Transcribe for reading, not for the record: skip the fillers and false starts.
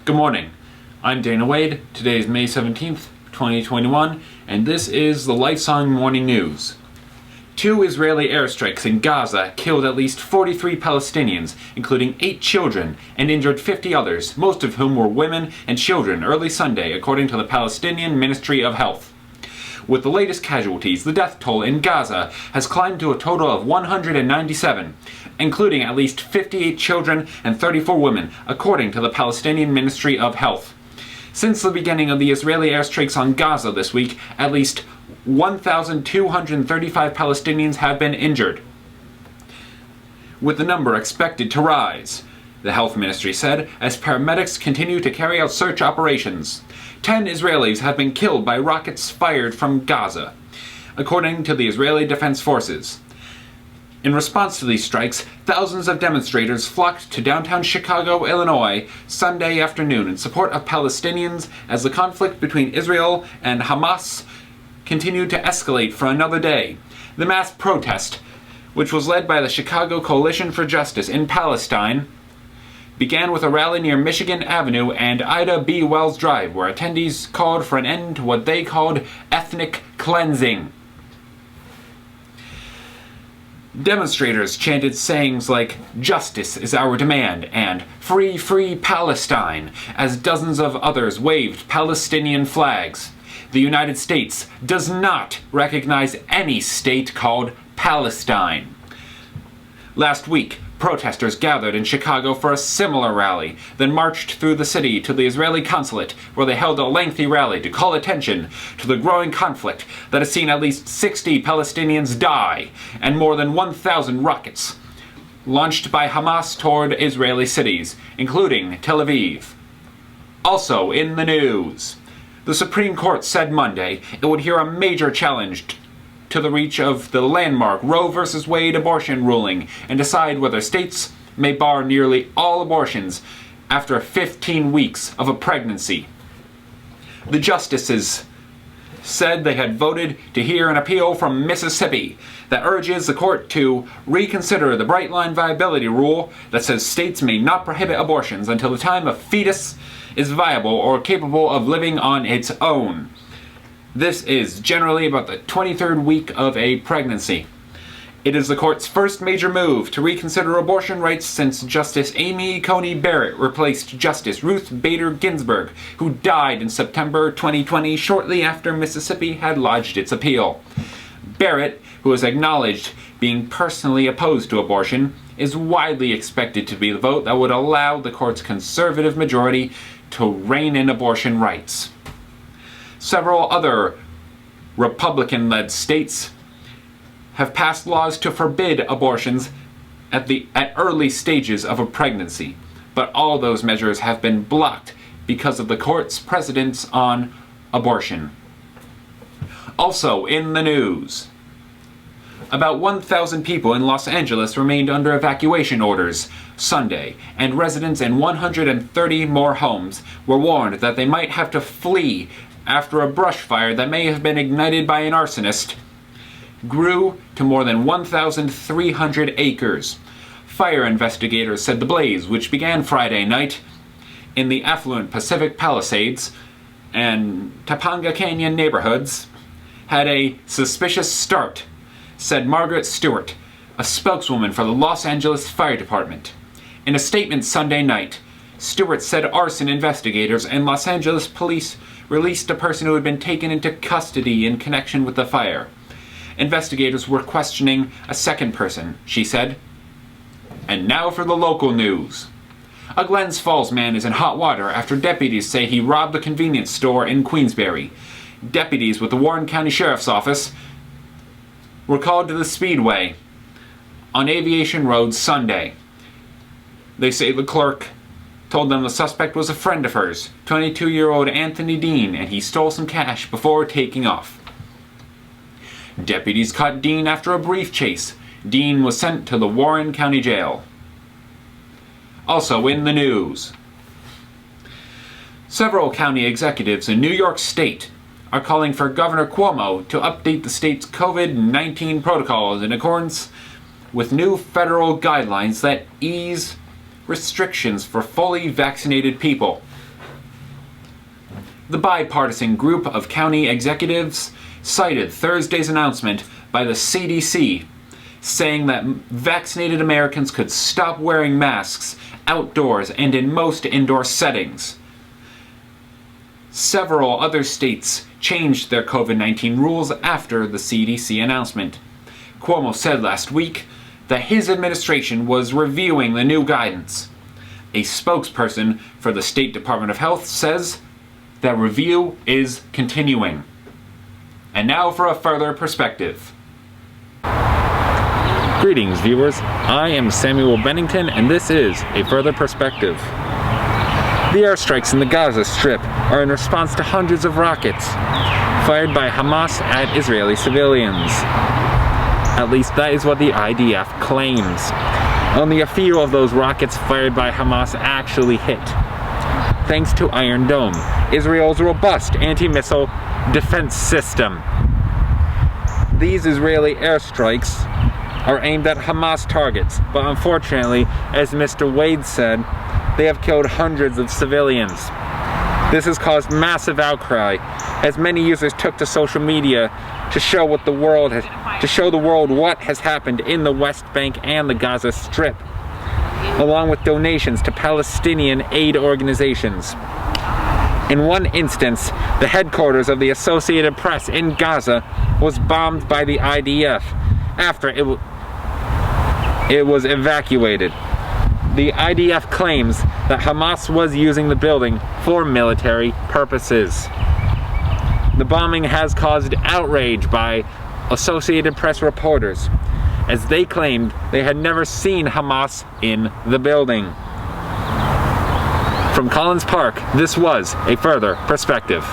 Good morning. I'm Dana Wade. Today is May 17th, 2021, and this is the Lifesong Morning News. 2 Israeli airstrikes in Gaza killed at least 43 Palestinians, including 8 children, and injured 50 others, most of whom were women and children, early Sunday, according to the Palestinian Ministry of Health. With the latest casualties, the death toll in Gaza has climbed to a total of 197, including at least 58 children and 34 women, according to the Palestinian Ministry of Health. Since the beginning of the Israeli airstrikes on Gaza this week, at least 1,235 Palestinians have been injured, with the number expected to rise, the health ministry said, as paramedics continue to carry out search operations. 10 Israelis have been killed by rockets fired from Gaza, according to the Israeli Defense Forces. In response to these strikes, thousands of demonstrators flocked to downtown Chicago, Illinois, Sunday afternoon in support of Palestinians as the conflict between Israel and Hamas continued to escalate for another day. The mass protest, which was led by the Chicago Coalition for Justice in Palestine, began with a rally near Michigan Avenue and Ida B. Wells Drive, where attendees called for an end to what they called ethnic cleansing. Demonstrators chanted sayings like, "Justice is our demand," and "Free, free Palestine," as dozens of others waved Palestinian flags. The United States does not recognize any state called Palestine. Last week, protesters gathered in Chicago for a similar rally, then marched through the city to the Israeli consulate, where they held a lengthy rally to call attention to the growing conflict that has seen at least 60 Palestinians die and more than 1,000 rockets launched by Hamas toward Israeli cities, including Tel Aviv. Also in the news, the Supreme Court said Monday it would hear a major challenge to the reach of the landmark Roe v. Wade abortion ruling and decide whether states may bar nearly all abortions after 15 weeks of a pregnancy. The justices said they had voted to hear an appeal from Mississippi that urges the court to reconsider the Bright Line Viability Rule that says states may not prohibit abortions until the time a fetus is viable or capable of living on its own. This is generally about the 23rd week of a pregnancy. It is the court's first major move to reconsider abortion rights since Justice Amy Coney Barrett replaced Justice Ruth Bader Ginsburg, who died in September 2020 shortly after Mississippi had lodged its appeal. Barrett, who has acknowledged being personally opposed to abortion, is widely expected to be the vote that would allow the court's conservative majority to rein in abortion rights. Several other Republican-led states have passed laws to forbid abortions at early stages of a pregnancy, but all those measures have been blocked because of the court's precedents on abortion. Also in the news, about 1,000 people in Los Angeles remained under evacuation orders Sunday, and residents in 130 more homes were warned that they might have to flee after a brush fire that may have been ignited by an arsonist grew to more than 1,300 acres. Fire investigators said the blaze, which began Friday night in the affluent Pacific Palisades and Topanga Canyon neighborhoods, had a suspicious start, said Margaret Stewart, a spokeswoman for the Los Angeles Fire Department. In a statement Sunday night, Stewart said arson investigators and Los Angeles police released a person who had been taken into custody in connection with the fire. Investigators were questioning a second person, she said. And now for the local news. A Glens Falls man is in hot water after deputies say he robbed a convenience store in Queensbury. Deputies with the Warren County Sheriff's Office were called to the Speedway on Aviation Road Sunday. They say the clerk told them the suspect was a friend of hers, 22-year-old Anthony Dean, and he stole some cash before taking off. Deputies caught Dean after a brief chase. Dean was sent to the Warren County Jail. Also in the news, several county executives in New York State are calling for Governor Cuomo to update the state's COVID-19 protocols in accordance with new federal guidelines that ease restrictions for fully vaccinated people. The bipartisan group of county executives cited Thursday's announcement by the CDC, saying that vaccinated Americans could stop wearing masks outdoors and in most indoor settings. Several other states changed their COVID-19 rules after the CDC announcement. Cuomo said last week that his administration was reviewing the new guidance. A spokesperson for the State Department of Health says that review is continuing. And now for a further perspective. Greetings, viewers. I am Samuel Bennington, and this is A Further Perspective. The airstrikes in the Gaza Strip are in response to hundreds of rockets fired by Hamas at Israeli civilians. At least that is what the IDF claims. Only a few of those rockets fired by Hamas actually hit, thanks to Iron Dome, Israel's robust anti-missile defense system. These Israeli airstrikes are aimed at Hamas targets, but unfortunately, as Mr. Wade said, they have killed hundreds of civilians. This has caused massive outcry, as many users took to social media to show the world what has happened in the West Bank and the Gaza Strip, along with donations to Palestinian aid organizations. In one instance, the headquarters of the Associated Press in Gaza was bombed by the IDF after it was evacuated. The IDF claims that Hamas was using the building for military purposes. The bombing has caused outrage by Associated Press reporters, as they claimed they had never seen Hamas in the building. From Collins Park, this was A Further Perspective.